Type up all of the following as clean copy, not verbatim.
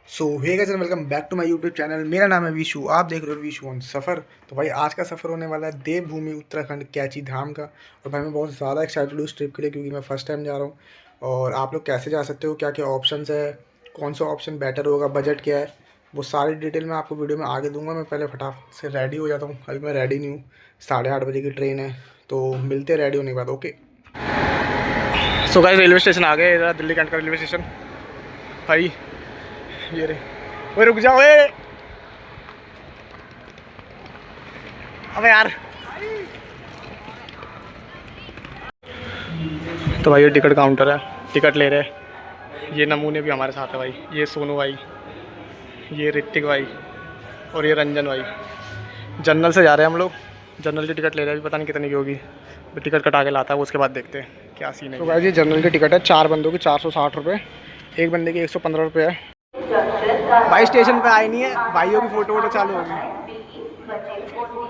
So hey guys, welcome back to my YouTube channel. मेरा नाम है विशु, आप देख रहे हो विशु ऑन सफ़र। तो भाई आज का सफ़र होने वाला है देवभूमि उत्तराखंड कैची धाम का। और भाई मैं बहुत ज़्यादा एक्साइटेड हूँ इस ट्रिप के लिए, क्योंकि मैं फ़र्स्ट टाइम जा रहा हूँ। और आप लोग कैसे जा सकते हो, क्या क्या ऑप्शंस है, कौन सा ऑप्शन बेटर होगा, बजट क्या है, वो सारी डिटेल मैं आपको वीडियो में आगे दूंगा। मैं पहले फटाफट से रेडी हो जाता हूँ, अभी मैं रेडी नहीं हूँ। 8:30 बजे की ट्रेन है, तो मिलते रेडी होने के बाद। Okay. So guys, railway station आ गए, इधर दिल्ली कैंट का रेलवे स्टेशन। भाई ये रे, ओए रुक जाओ, ए अबे यार। तो भाई ये टिकट काउंटर है, टिकट ले रहे हैं। ये नमूने भी हमारे साथ है भाई, ये सोनू भाई, ये ऋतिक भाई और ये रंजन भाई। जनरल से जा रहे हैं हम लोग। जनरल की टिकट ले रहे हैं, अभी पता नहीं कितनी की होगी। टिकट कटा के लाता है वो, उसके बाद देखते हैं क्या सीन है। तो भाई ये जनरल की टिकट है, 4 बंदों की 460 रुपये, एक बंदे की 115 रुपये है। भाई स्टेशन पे आई नहीं है, भाइयों की फ़ोटो वोटो चालू होगी।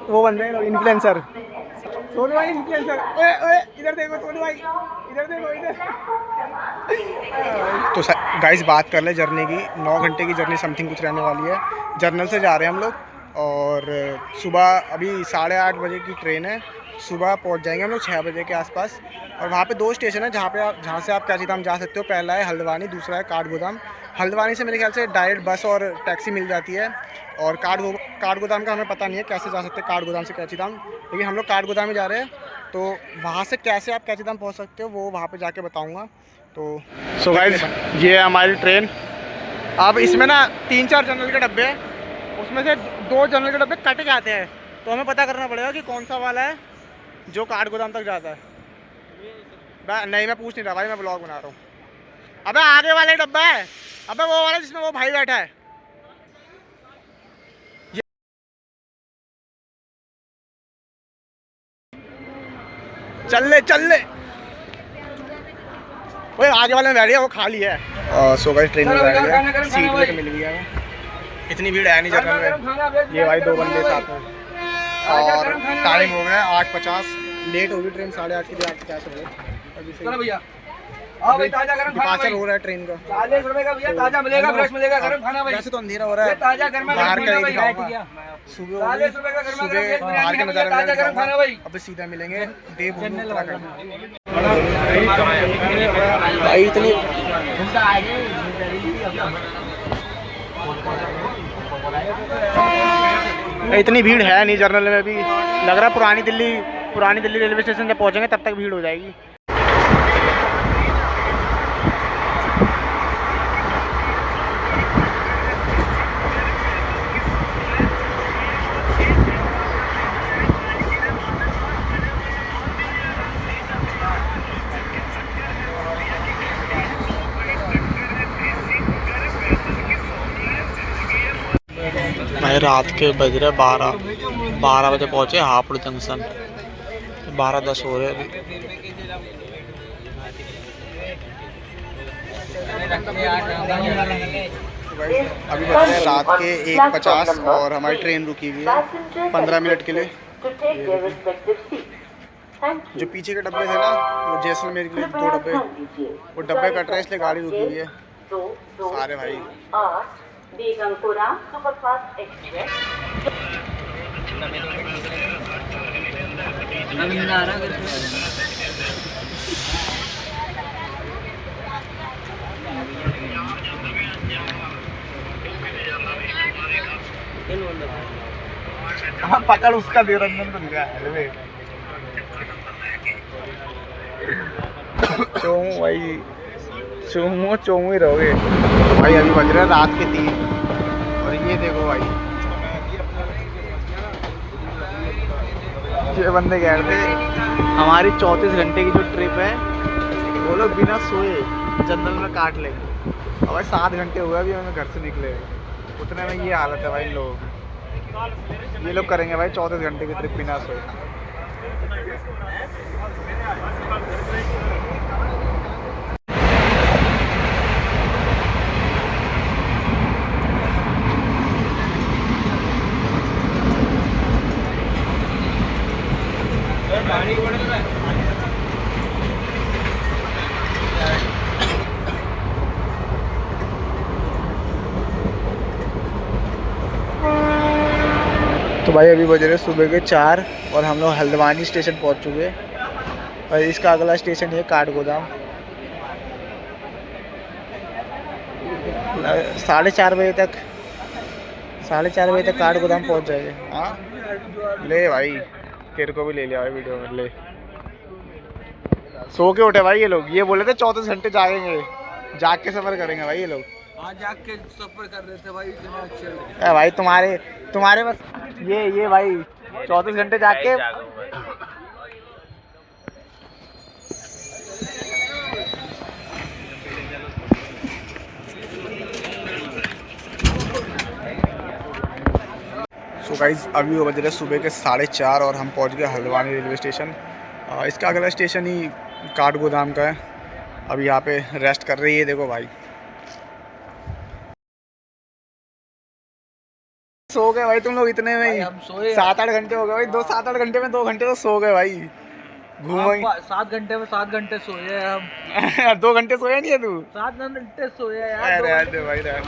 वो बंदे इन्फ्लुएंसर, सोनू भाई इन्फ्लुएंसर। ओए ओए इधर देखो सोनू भाई, इधर देखो इधर। तो गाइस बात कर ले जर्नी की, 9 घंटे की जर्नी समथिंग कुछ रहने वाली है। जर्नल से जा रहे हैं हम लोग, और सुबह अभी 8:30 बजे की ट्रेन है। सुबह पहुंच जाएंगे हम लोग 6 बजे के आसपास। और वहाँ पे 2 स्टेशन है जहाँ से आप कैची धाम जा सकते हो। पहला है हल्द्वानी, दूसरा है काठगोदाम। हल्द्वानी से मेरे ख्याल से डायरेक्ट बस और टैक्सी मिल जाती है। और काठगोदाम का हमें पता नहीं है कैसे जा सकते हैं काठगोदाम से कैची धाम, लेकिन हम लोग काठगोदाम में जा रहे हैं। तो वहाँ से कैसे आप कैची धाम पहुँच सकते हो वो वहाँ पे जाके बताऊँगा। तो सो गाइस, ये है हमारी ट्रेन। अब इसमें ना 3-4 जनरल के डब्बे हैं, उसमें से 2 जनरल के डब्बे कट जाते हैं। तो हमें पता करना पड़ेगा कि कौन सा वाला है जो काठगोदाम तक जाता है। नहीं, मैं पूछ नहीं रहा भाई, मैं ब्लॉग बना रहा हूँ। अबे आगे वाला ही डब्बा है, अबे वो वाला जिसमें वो भाई बैठा है। चल ले ओए, आगे वाले में बैठ गया, वो खाली है। सो गाइस ट्रेन में बैठ गया, सीट भी मिल गया है। इतनी भीड़ है नहीं जनरल में। ये भाई 2 बंदे साथ में, और टाइम हो गया 8:50। लेट होगी ट्रेन, 8:30 की, 8:50 हो गए भैया। डिपार्चर हो रहा है ट्रेन का। 40 रुपए का भैया, ताजा मिलेगा, फ्रेश मिलेगा, गरम खाना भाई। वैसे तो अंधेरा हो रहा है, ताजा गरम बाहर का ही दिखाऊंगा। सुबह 40 रुपए का सुबह बाहर के नजारे ताजा गरम खाना भाई। अब सीधा मिलेंगे देवभूमि उत्तराखंड। भाई इतनी भीड़ है नहीं जनरल में। अभी लग रहा है पुरानी दिल्ली रेलवे स्टेशन जब पहुंचेंगे तब तक भीड़ हो जाएगी। भाई रात के बज रहे 12 बजे पहुँचे हापुड़ जंक्शन, 12:10 हो रहे अभी। अभी बज रहे रात के 1:50 और हमारी ट्रेन रुकी हुई है 15 मिनट के लिए। जो पीछे के डब्बे थे ना, वो जैसलमेर के लिए 2 डब्बे, वो डब्बे कट रहे हैं, इसलिए गाड़ी रुकी हुई है सारे भाई। Begampura superfast express. हाँ पकड़ उसका दे, रंजन को दिखा है चोमू भाई, चोमू ही रहोगे भाई। अभी बज रहा है रात के 3, और ये देखो भाई, ये बंदे कह रहे थे हमारी 34 घंटे की जो ट्रिप है वो लोग बिना सोए जनरल में काट लेंगे। और भाई 7 घंटे हुए अभी हमें घर से निकले, उतने में ये हालत है भाई लोग। ये लोग करेंगे भाई 34 घंटे की ट्रिप बिना सोए। तो भाई अभी बज रहे सुबह के 4 और हम लोग हल्द्वानी स्टेशन पहुंच चुके हैं और इसका अगला स्टेशन है काठगोदाम। 4:30 बजे तक काठगोदाम पहुंच जाएंगे। हाँ ले भाई, तेरे को भी ले लिया भाई वीडियो में। ले सो के उठे भाई ये लोग, ये बोले थे 34 घंटे जागेंगे, जाग के सफर करेंगे भाई ये लोग। हाँ जाग के सफर कर रहे थे भाई, इतने अच्छे भाई तुम्हारे बस ये भाई 34 घंटे जाग के। सो गाइज अभी वो बज रहे सुबह के 4:30 और हम पहुंच गए हल्द्वानी रेलवे स्टेशन। इसका अगला स्टेशन ही काठगोदाम का है। अभी यहाँ पे रेस्ट कर रही है, देखो भाई। सो गए भाई तुम लोग इतने में ही, हम सोए 7-8 घंटे हो गए भाई। 7-8 घंटे में 2 घंटे तो सो गए भाई। घूमो 7 घंटे में 7 घंटे सोए हम। 2 घंटे सोया नहीं है तू? 7 घंटे सोए यार। रहने दे भाई, रहने दे।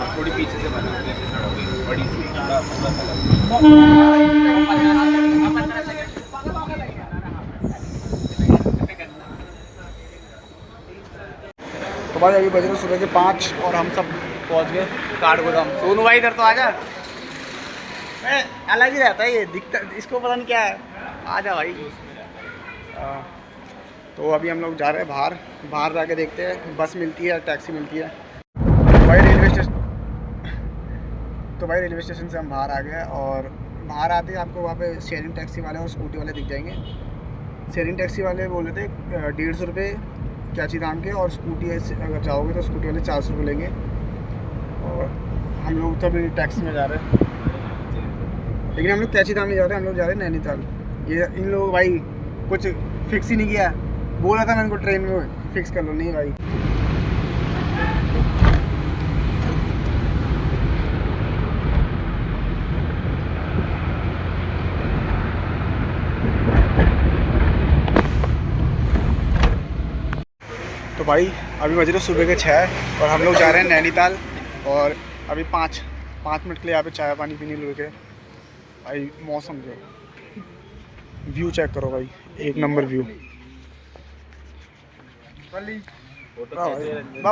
थोड़ी पीछे से बना बड़ी सी तो भाई अभी बज रहे सुबह के 5 और हम सब पहुंच गए काठगोदाम। सोनू भाई इधर तो आजा, अलग ही रहता है ये, दिखता इसको पता नहीं क्या है। आजा भाई। तो अभी हम लोग जा रहे हैं बाहर जाके देखते हैं बस मिलती है या टैक्सी मिलती है। भाई रेलवे स्टेशन से हम बाहर आ गए और बाहर आते ही आपको वहाँ पे शेयरिंग टैक्सी वाले और स्कूटी वाले दिख जाएंगे। शेयरिंग टैक्सी वाले बोले थे 150 रुपये कैची दाम के, और स्कूटी अगर जाओगे तो स्कूटी वाले 400 रुपये लेंगे। और हम लोग तो अभी टैक्सी में जा रहे हैं, लेकिन हम लोग कैची दाम नहीं जा रहे, हम लोग जा रहे हैं नैनीताल। ये इन लोग भाई कुछ फिक्स ही नहीं किया, बोला था मैं इनको ट्रेन में फिक्स कर लो, नहीं भाई। तो भाई अभी बज रहे सुबह के 6 और हम लोग जा रहे हैं नैनीताल। और अभी 5 मिनट के लिए यहाँ पे चाय पानी पीने लगे। भाई मौसम जो व्यू चेक करो भाई, एक नंबर व्यू। भाई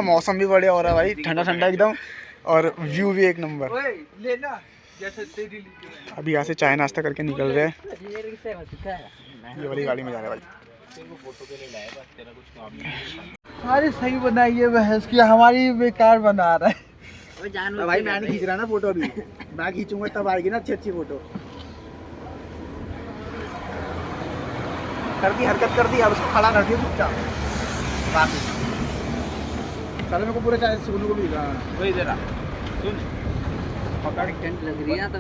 मौसम भी बढ़िया हो रहा है भाई, ठंडा ठंडा एकदम, और व्यू भी एक नंबर। अभी यहाँ से चाय नाश्ता करके निकल रहे हैं, ये वाली गाड़ी में जा रहे हैं भाई। सारी सही बनाई है बहस की, हमारी बेकार बना रहा है। भाई मैं नहीं खींच रहा ना फोटो, अभी मैं खींचूंगा तब आएगी ना अच्छी फोटो। हरकत कर दी, अब उसको खड़ा कर दिया चुपचाप। चलो मेरे को पूरा चाय सोनू को भी वही दे रहा। सुन पकड़ टेंट लग रही है तो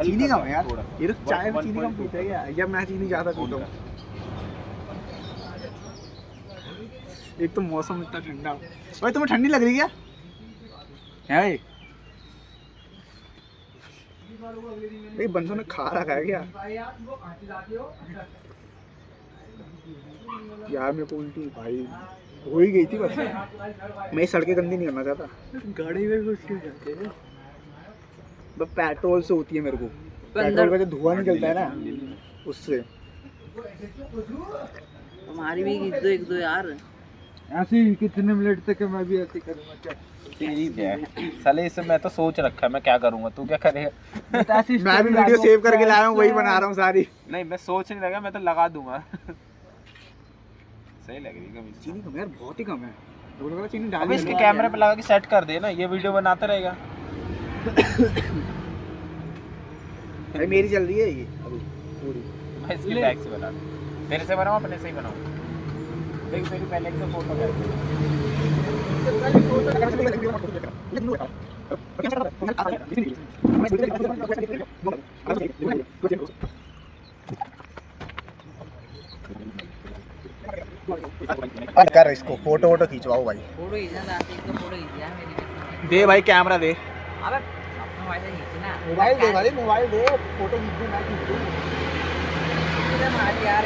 चीनी कम है यार, ये तो चाय में चीनी कम पीते हैं क्या? या मैं चीनी ज़्यादा पीता हूँ। एक तो मौसम इतना ठंडा। भाई तुम्हें ठंडी लग रही क्या है भाई? भाई बंदों ने खा रखा है क्या यार? मेरे को उल्टी भाई हो ही गई थी, बस मैं सड़कें गंदी नहीं करना चाहता। गाड़ी में कुछ क्यों जाते हैं? बस पेट्रोल से होती है मेरे को, पेट्रोल का जो धुआं निकलता है ना उससे। हमारी भी एक दो यार ऐसे ही कितने मिनट तक मैं भी ऐसे करूँगा क्या? साले इसे मैं तो सोच रखा है मैं क्या करूँगा, तू क्या करेगा? मैं भी वीडियो सेव करके लाया हूँ, वही बना रहा हूँ सारी। नहीं मैं सोच नहीं लगा, मैं तो लगा दूंगा। सही लग रही है चीनी कम यार, बहुत ही कम है। चीनी डाल अबे इसके कैमरे पे लगा के सेट कर दे ना, ये वीडियो बनाता रहेगा। भाई मेरी चल रही है ये अभी पूरी। मैं इसकी बैक से बना तेरे से बनाऊँ अपने से ही बनाऊँ? देख मेरी पहले एक तो फोटो कर कर इसको फोटो खींचवाओ भाई। फोटो खींचना, एक तो फोटो खींच यार मेरी। दे भाई कैमरा दे। मोबाइल से खींचना मोबाइल दे भाई, मोबाइल दे, फोटो खींच दे, मैं खींच दूँ। हमारी यार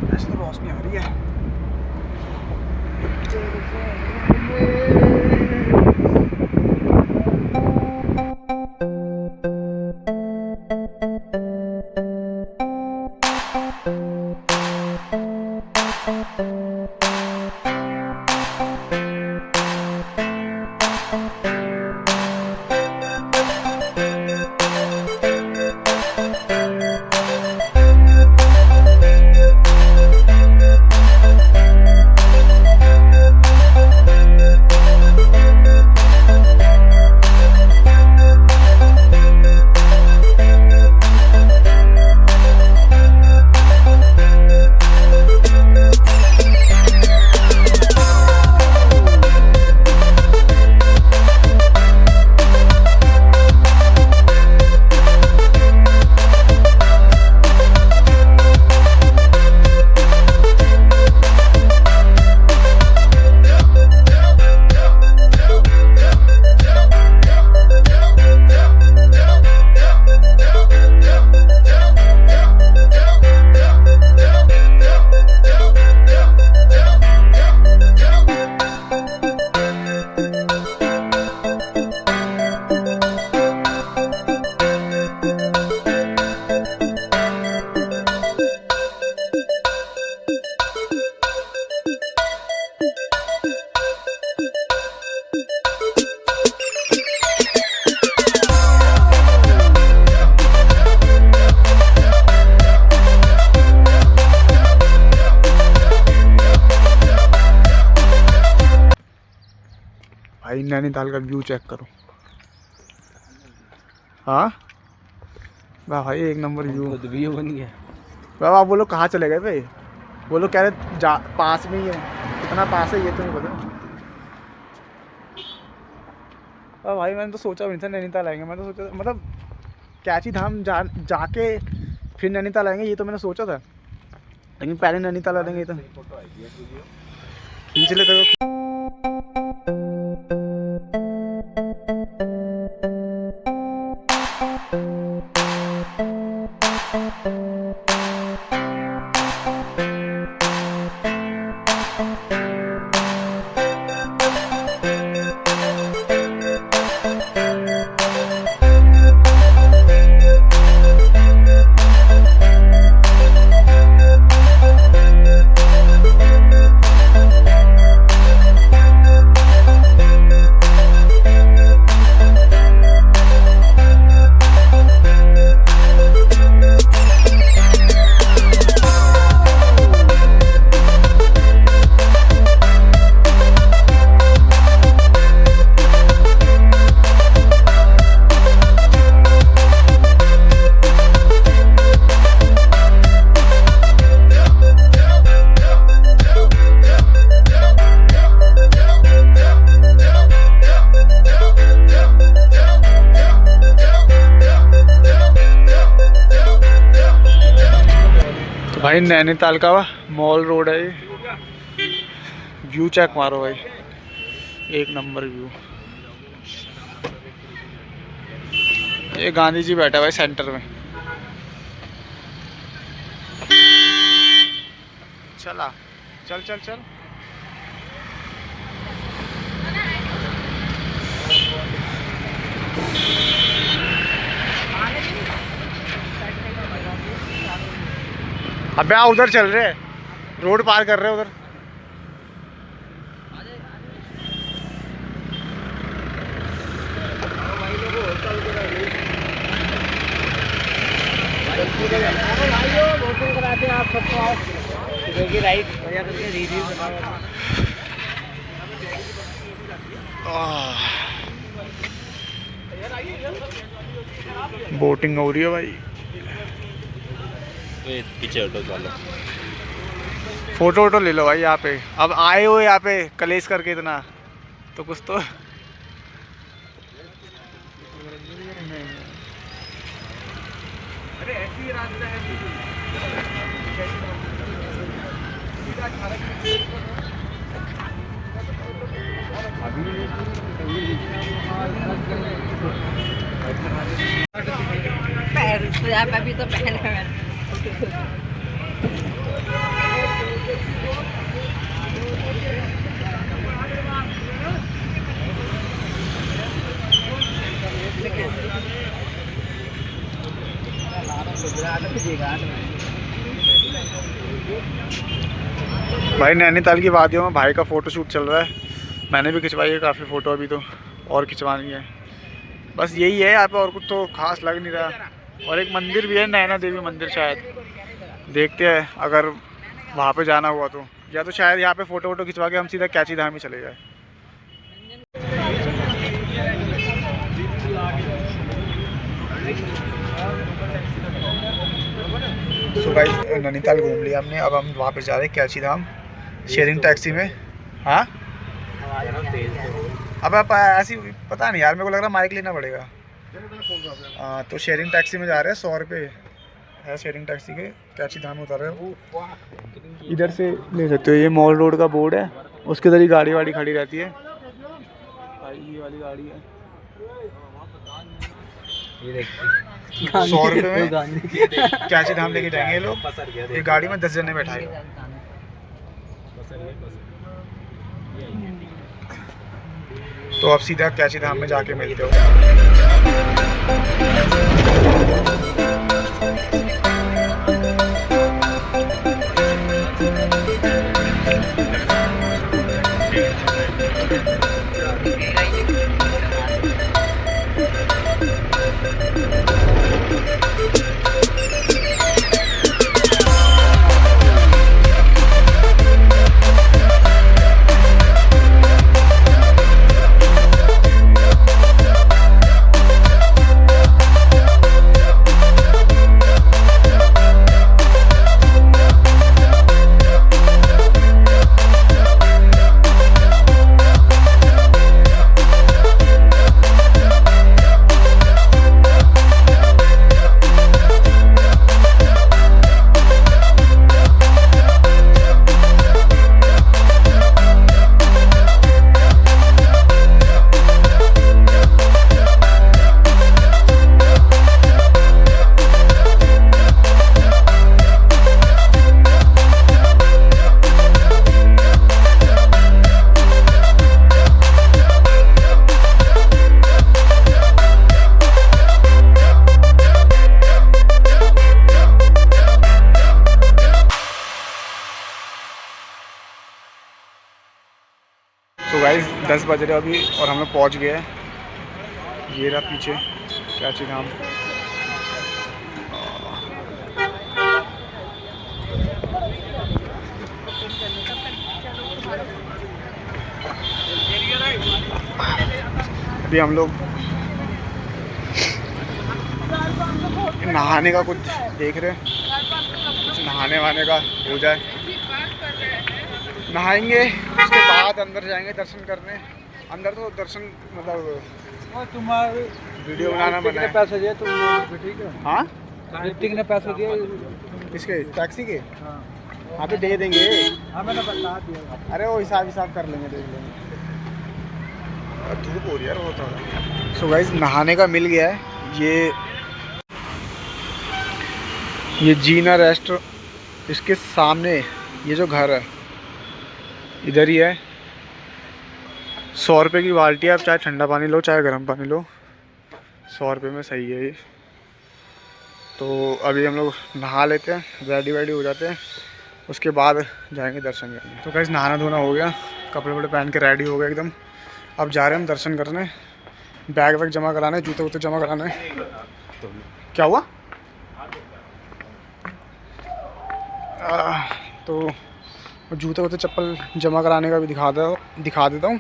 ऐसे तो रोशनी आ रही है। भाई नैनीताल का व्यू चेक करो। हाँ भाई एक नंबर व्यू। व्यू बन गया। बाबा आप वो लोग कहाँ चले गए भाई? वो लोग कह रहे जा पास में ही है। कितना पास है ये तो नहीं पता। भाई मैंने तो सोचा भी नहीं था नैनीताल आएंगे। मैं तो सोचा मतलब कैची धाम जाके फिर नैनीताल आएंगे ये तो मैंने सोचा था, लेकिन पहले नैनीताल आ देंगे तो खींच लेते हो। भाई नैनीताल का मॉल रोड है ये। व्यू चेक मारो भाई, एक नंबर व्यू। ये गांधी जी बैठा भाई सेंटर में। चला चल चल चल। अबे उधर चल रहे, रोड पार कर रहे उधर। सबको आओ देखिए राइट बढ़िया करके रील बनाओ। बोटिंग हो रही है भाई। पीछे ऑटो चालो। फोटो वोटो ले लो भाई यहाँ पे। अब आए हो यहाँ पे कलेश करके इतना तो कुछ तो अभी तो पहले भाई नैनीताल की वादियों में भाई का फ़ोटो शूट चल रहा है। मैंने भी खिंचवाई है काफ़ी फ़ोटो, अभी तो और खिंचवानी है। बस यही है यहाँ पे, और कुछ तो खास लग नहीं रहा। और एक मंदिर भी है, नैना देवी मंदिर शायद, देखते हैं अगर वहाँ पे जाना हुआ तो, या तो शायद यहाँ पे फ़ोटो वोटो खिंचवा के हम सीधा कैची धाम ही चले जाए। सो गाइस नैनीताल घूम लिया हमने, अब हम वापस जा रहे हैं कैची धाम शेयरिंग टैक्सी में। हाँ अब आप ऐसी पता नहीं यार, मेरे को लग रहा माइक लेना पड़ेगा। तो शेयरिंग टैक्सी में जा रहे हैं, 100 रुपये है शेयरिंग टैक्सी के। कैची धाम उतर रहे हो, इधर से ले सकते हो। ये मॉल रोड का बोर्ड है, उसके इधर ही गाड़ी वाड़ी खड़ी रहती है। ये वाली गाड़ी है, 100 रुपये में कैची धाम लेके जाएंगे ये लोग। ये गाड़ी में 10 जने बैठाएगा। तो अब सीधा कैची धाम में जाके मिलते हो। तो गाइस 10 बज रहे अभी और हम लोग पहुँच गए हैं। ये रहा पीछे कैची धाम। अभी हम लोग नहाने का कुछ देख रहे हैं, कुछ नहाने वाने का हो जाए, नहाएंगे उसके बाद अंदर जाएंगे दर्शन करने। अंदर तो दर्शन मतलब तुम्हारे वीडियो बनाना मना है। पैसे दिए तुम, ठीक है? हाँ ऋतिक ने पैसे दिए किसके? टैक्सी के? हाँ हाँ तो दे देंगे। हाँ मैंने बता दिया। अरे वो हिसाब कर लेंगे, देख लेंगे। धूप हो रही है यार बहुत ज़्यादा। सो गाइस नहाने का मिल गया है। ये जीना रेस्टोरेंट, इसके सामने ये जो घर है इधर ही है। 100 रुपये की बाल्टी है, आप चाहे ठंडा पानी लो चाहे गर्म पानी लो, 100 रुपये में सही है ये। तो अभी हम लोग नहा लेते हैं, रेडी वेडी हो जाते हैं, उसके बाद जाएंगे दर्शन करने। तो गाइस नहाना धोना हो गया, कपड़े वपड़े पहन के रेडी हो गए एकदम। अब जा रहे हैं हम दर्शन करने, बैग वैग जमा कराने, जूते वूते जमा कराने। क्या हुआ? तो जूते वूते चप्पल जमा कराने का भी दिखा देता हूँ,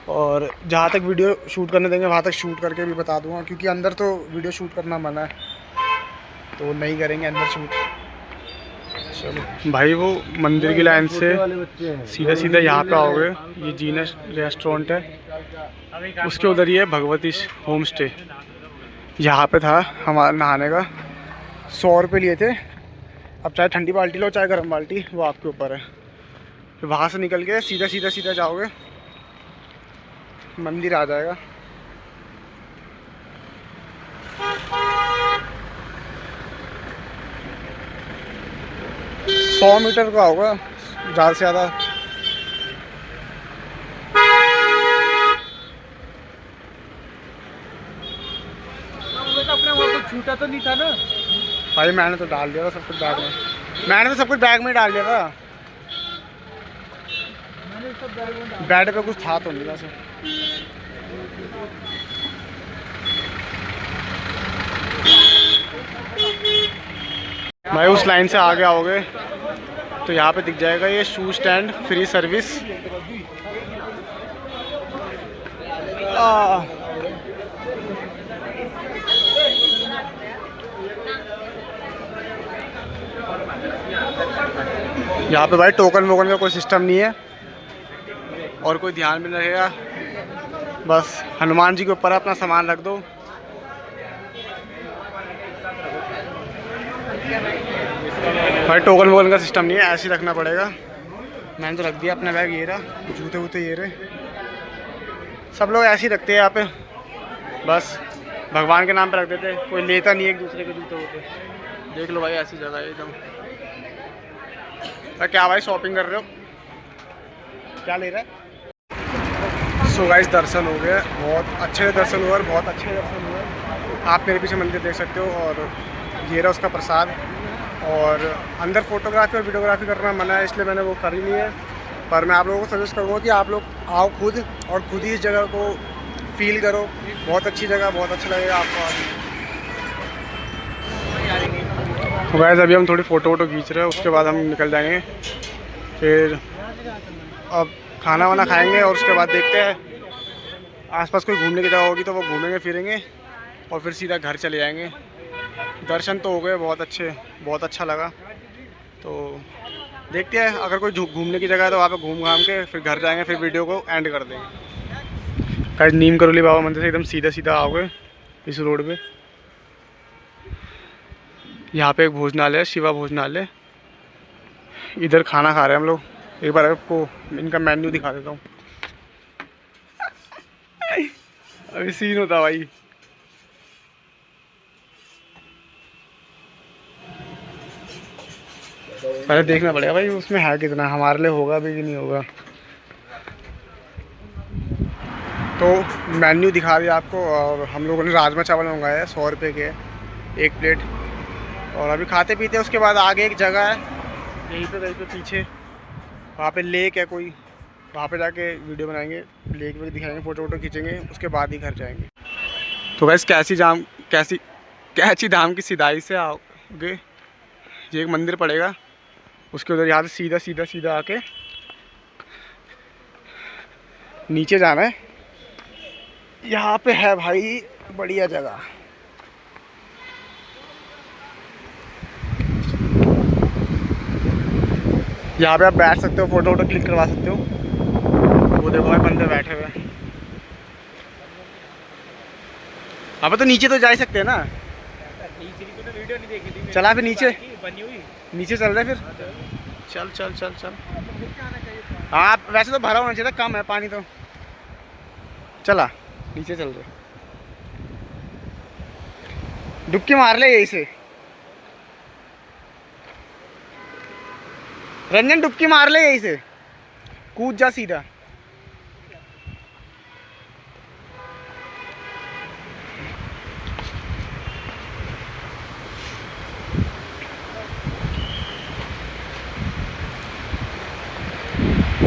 और जहाँ तक वीडियो शूट करने देंगे वहाँ तक शूट करके भी बता दूँगा, क्योंकि अंदर तो वीडियो शूट करना मना है, तो नहीं करेंगे अंदर शूट। चलो भाई, वो मंदिर की लाइन से सीधा सीधा यहाँ पे आओगे, ये जीनस रेस्टोरेंट है, उसके उधर ही है भगवती होम स्टे। यहाँ पे था हमारा नहाने का, 100 रुपये लिए थे। अब चाहे ठंडी बाल्टी लो चाहे गर्म बाल्टी, वो आपके ऊपर है। फिर वहाँ से निकल के सीधा जाओगे, मंदिर आ जाएगा। सौ मीटर का होगा ज़्यादा से ज़्यादा। अपने वहाँ तो छूटा तो नहीं था ना भाई, मैंने तो डाल दिया था सब कुछ बैग में, मैंने तो सब कुछ बैग में डाल दिया था। बैड पे कुछ था तो नहीं वैसे। भाई उस लाइन से आगे आओगे तो यहाँ पे दिख जाएगा ये शू स्टैंड फ्री सर्विस। यहाँ पे भाई टोकन वोकन का कोई सिस्टम नहीं है और कोई ध्यान भी नहीं रहेगा, बस हनुमान जी के ऊपर अपना सामान रख दो। भाई टोकन वोकन का सिस्टम नहीं है, ऐसे ही रखना पड़ेगा। मैंने तो रख दिया अपना बैग, ये रहा, जूते वूते ये रहे, सब लोग ऐसे ही रखते हैं यहाँ पे, बस भगवान के नाम पे रख देते, कोई लेता नहीं है एक दूसरे के जूते वूते। देख लो भाई ऐसी जगह है एकदम। क्या भाई शॉपिंग कर रहे हो, क्या ले रहा है? सो गाइस दर्शन हो गए, बहुत अच्छे दर्शन हुए और बहुत अच्छे दर्शन हुए। आप मेरे पीछे मंदिर देख सकते हो और ये रहा उसका प्रसाद। और अंदर फोटोग्राफी और वीडियोग्राफी करना मना है, इसलिए मैंने वो करी नहीं है। पर मैं आप लोगों को सजेस्ट करूँगा कि आप लोग आओ खुद और खुद ही इस जगह को फील करो। बहुत अच्छी जगह, बहुत अच्छा लगेगा आपको। तो गाइस अभी हम थोड़ी फ़ोटो वोटो खींच रहे हैं, उसके बाद हम निकल जाएंगे। फिर अब खाना वाना खाएंगे और उसके बाद देखते हैं आसपास कोई घूमने की जगह होगी तो वो घूमेंगे फिरेंगे और फिर सीधा घर चले जाएंगे। दर्शन तो हो गए बहुत अच्छे, बहुत अच्छा लगा। तो देखते हैं अगर कोई घूमने की जगह है तो वहाँ पे घूम घाम के फिर घर जाएंगे, फिर वीडियो को एंड कर देंगे। गाइस नीम करोली बाबा मंदिर से एकदम सीधा सीधा आओगे इस रोड पे, यहाँ पे एक भोजनालय है, शिवा भोजनालय। इधर खाना खा रहे हैं हम लोग। एक बार आपको इनका मेन्यू दिखा देता हूँ। अभी सीन होता भाई। पहले देखना पड़ेगा भाई उसमें है कितना, हमारे लिए होगा भी कि नहीं होगा। तो मेन्यू दिखा दिया आपको। और हम लोगों ने राजमा चावल मंगाया है, 100 रुपये के एक प्लेट। और अभी खाते पीते उसके बाद आगे एक जगह है यहीं पे पीछे, वहाँ पे लेक है कोई, वहाँ पे जाके वीडियो बनाएंगे, लेक में दिखाएंगे, फ़ोटो वोटो खींचेंगे, उसके बाद ही घर जाएंगे। तो वैसे कैची धाम की सीधाई से आओगे, ये एक मंदिर पड़ेगा, उसके उधर यहाँ से सीधा आके नीचे जाना है। यहाँ पे है भाई बढ़िया जगह। यहाँ पे आप बैठ सकते हो, फोटो वोटो क्लिक करवा सकते हो। वो देखो भाई बंदे बैठे हुए हैं। अब तो नीचे तो जा ही सकते हैं ना। चला फिर नीचे चल रहे फिर। चल। हाँ वैसे तो भरा होना चाहिए था, कम है पानी तो। चला नीचे चल रहे, डुबकी मार ले यहीं से। रंजन डुबकी मार ले यहीं से, कूद जा सीधा।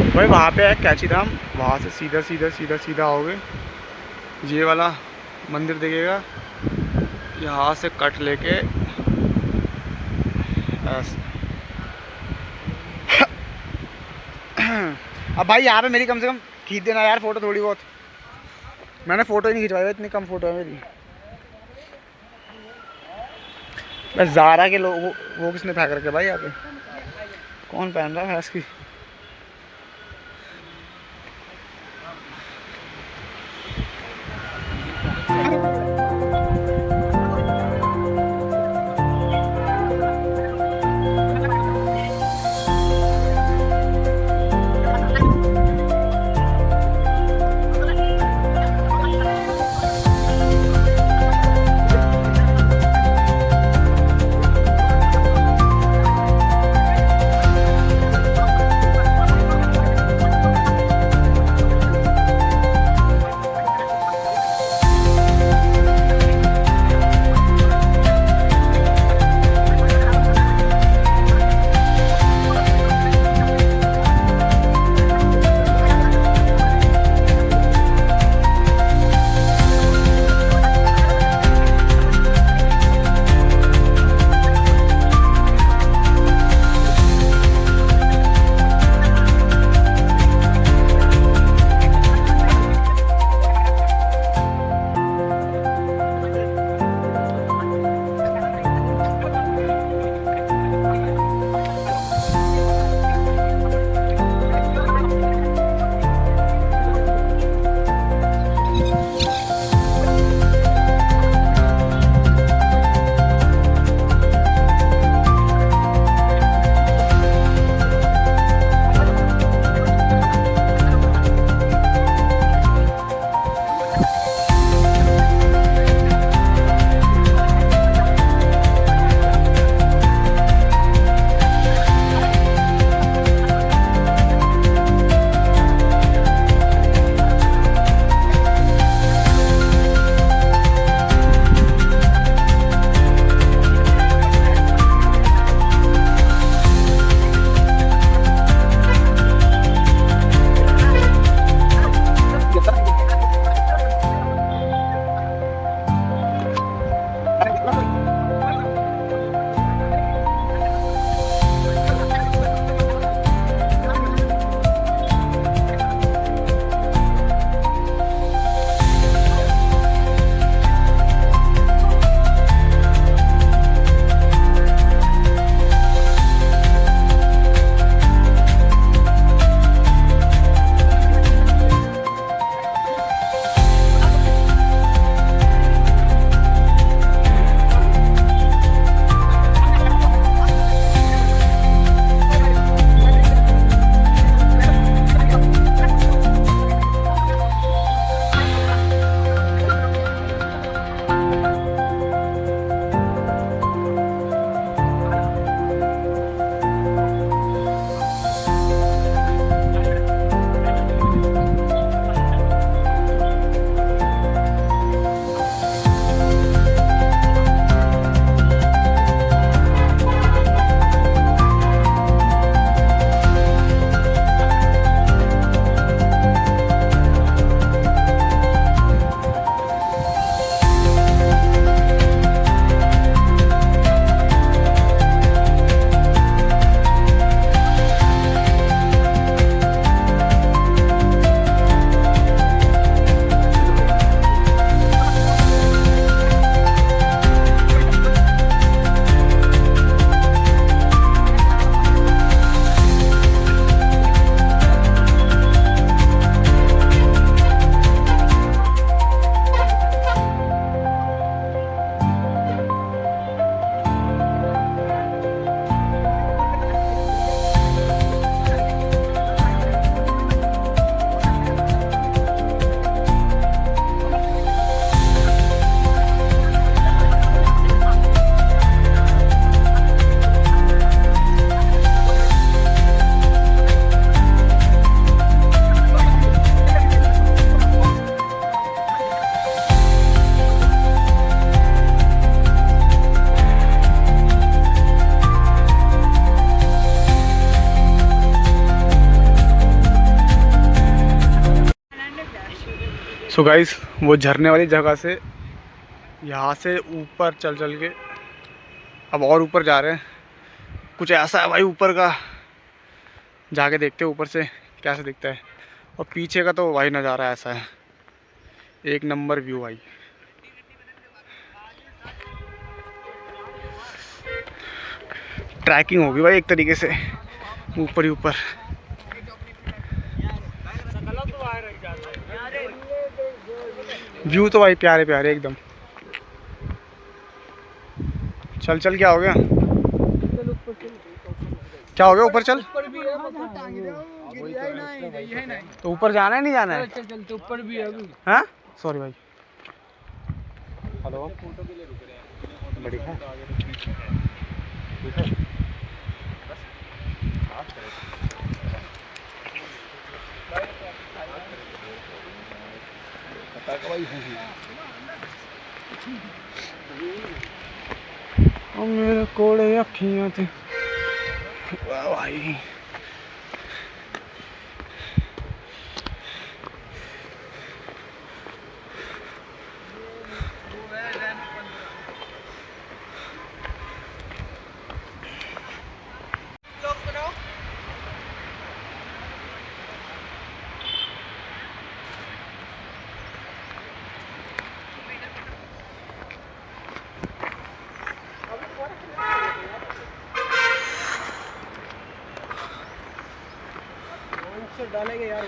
भाई वहाँ पे है कैची धाम, वहाँ से सीधा आओगे, ये वाला मंदिर दिखेगा, यहाँ से कट लेके ऐसे अब भाई यहाँ पे मेरी कम से कम खींच देना यार फ़ोटो थोड़ी बहुत। मैंने फ़ोटो ही नहीं खिंचवाई, इतनी कम फ़ोटो है मेरी। बस ज़ारा के लोग वो किसने फेंक रखे भाई यहाँ पे? कौन पहन रहा है इसकी? सो गाइस वो झरने वाली जगह से यहाँ से ऊपर चल चल के अब और ऊपर जा रहे हैं। कुछ ऐसा है भाई ऊपर का, जाके देखते हैं ऊपर से कैसा दिखता है। और पीछे का तो भाई नज़ारा ऐसा है, एक नंबर व्यू भाई। ट्रैकिंग होगी भाई एक तरीके से, ऊपर ही ऊपर। व्यू तो भाई प्यारे प्यारे एकदम। चल चल, क्या हो गया, क्या हो गया, ऊपर चल। तो ऊपर जाना है नहीं जाना है? चल तो ऊपर भी है अभी। हाँ सॉरी भाई। हेलो, बढ़िया ओ मेरे कोड़े अखियां थे वाह भाई। डालेंगे यार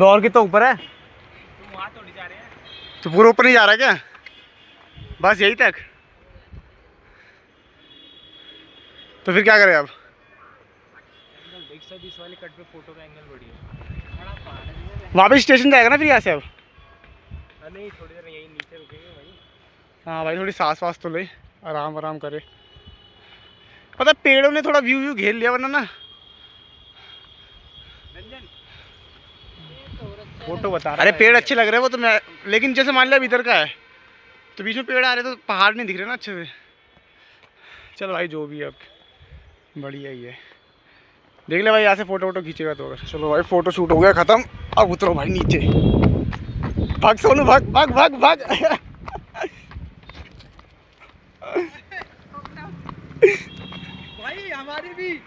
और कितना ऊपर है? तुम वहाँ थोड़ी जा रहे हैं। तो पूरा ऊपर नहीं जा रहा क्या? बस यही तक? तो फिर क्या करें अब? 120 वाले कट पे फोटो का एंगल बढ़िया। वहाँ पे स्टेशन जाएगा ना फिर यहाँ से अब? नहीं, थोड़ी देर यही नीचे रुकेंगे भाई। हाँ भाई, थोड़ी सांस वास तो ले, आराम आराम करे। पता पेड़ों ने थोड़ा व्यू घेर लिया, वरना ना। फोटो बता अरे पेड़ अच्छे लग रहे हैं वो तो मैं, लेकिन जैसे मान लिया इधर का है तो बीच में पेड़ आ रहे तो पहाड़ नहीं दिख रहे ना अच्छे से। चल भाई जो भी है अब बढ़िया ही है। देख ले भाई, यहाँ से फोटो वोटो खींचेगा तो। अगर चलो भाई, फोटो शूट हो गया ख़त्म। अब उतरो भाई नीचे, भाग सोनू भाग भाग भाग भाग। भाई हमारी भी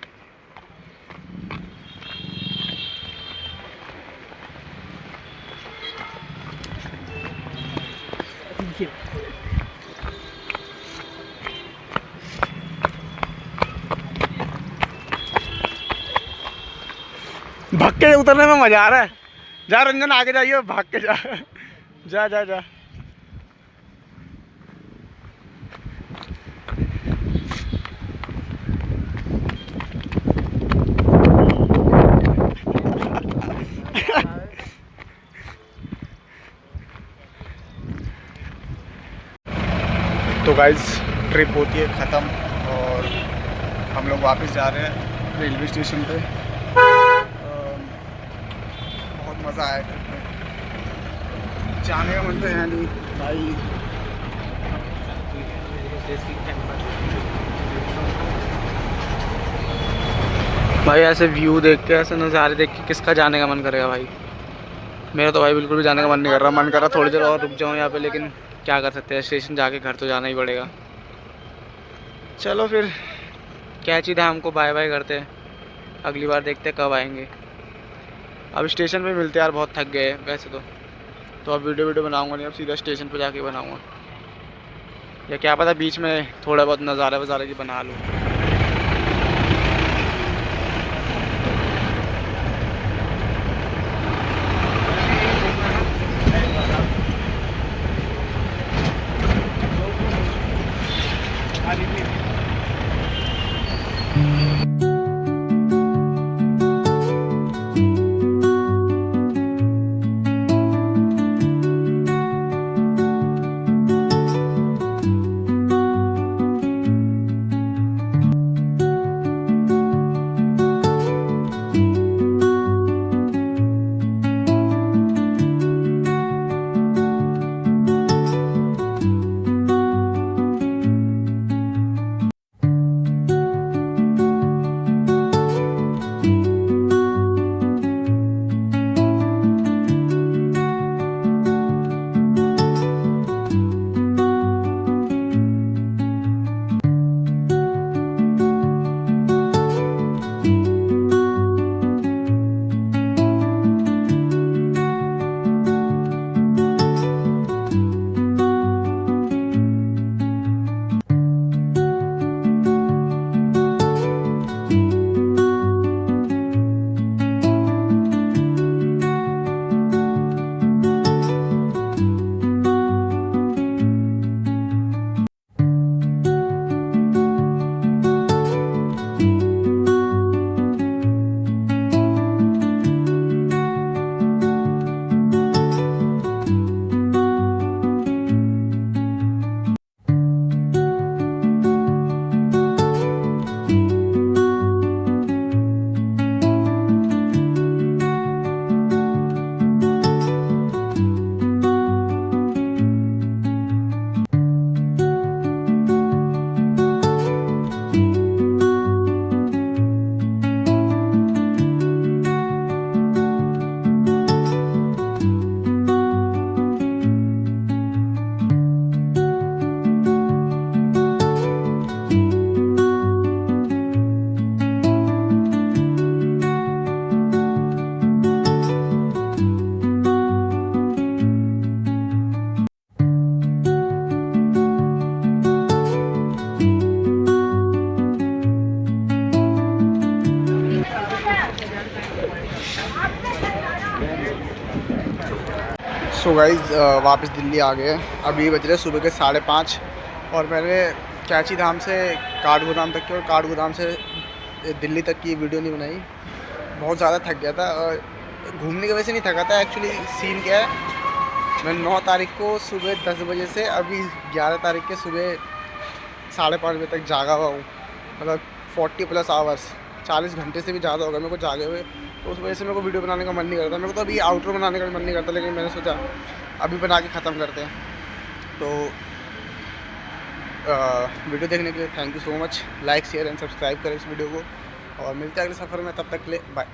भाग के उतरने में मजा आ रहा है। जा रंजन, आगे जाइए, भाग के जा। जा जा जा। तो गाइस ट्रिप होती है ख़त्म और हम लोग वापस जा रहे हैं रेलवे स्टेशन पे। बहुत मज़ा आया ट्रिप में, जाने का मन तो है नहीं भाई। भाई ऐसे व्यू देख के, ऐसे नज़ारे देख के किसका जाने का मन करेगा भाई। मेरा तो भाई बिल्कुल भी जाने का मन नहीं कर रहा। मन कर रहा थोड़ी देर और रुक जाऊँ यहाँ पे, लेकिन क्या कर सकते हैं, स्टेशन जाके घर तो जाना ही पड़ेगा। चलो फिर कैची धाम को बाय बाय करते हैं, अगली बार देखते हैं कब आएंगे। अब स्टेशन पे मिलते हैं यार, बहुत थक गए वैसे तो अब वीडियो बनाऊंगा नहीं, अब सीधा स्टेशन पे जाके बनाऊंगा, या क्या पता बीच में थोड़ा बहुत नज़ारा वज़ारा की बना लूँ। सो गाइज़ वापस दिल्ली आ गए हैं। अभी बज रहे सुबह के 5:30 और मैंने कैची धाम से काठगोदाम तक की और काठगोदाम से दिल्ली तक की वीडियो नहीं बनाई। बहुत ज़्यादा थक गया था और घूमने की वजह से नहीं थका था। एक्चुअली सीन क्या है, मैं 9 तारीख को सुबह 10 बजे से अभी 11 तारीख के सुबह 5:30 बजे तक जागा हुआ हूँ। मतलब 40+ आवर्स, 40 घंटे से भी ज़्यादा होगा मेरे को जागे हुए। तो उस वजह से मेरे को वीडियो बनाने का मन नहीं करता। मेरे को तो अभी आउटरो बनाने का मन नहीं करता, लेकिन मैंने सोचा अभी बना के ख़त्म करते हैं। तो वीडियो देखने के लिए thank you so much. Like share and subscribe करें इस वीडियो को और मिलते हैं अगले सफ़र में। तब तक के लिए बाय।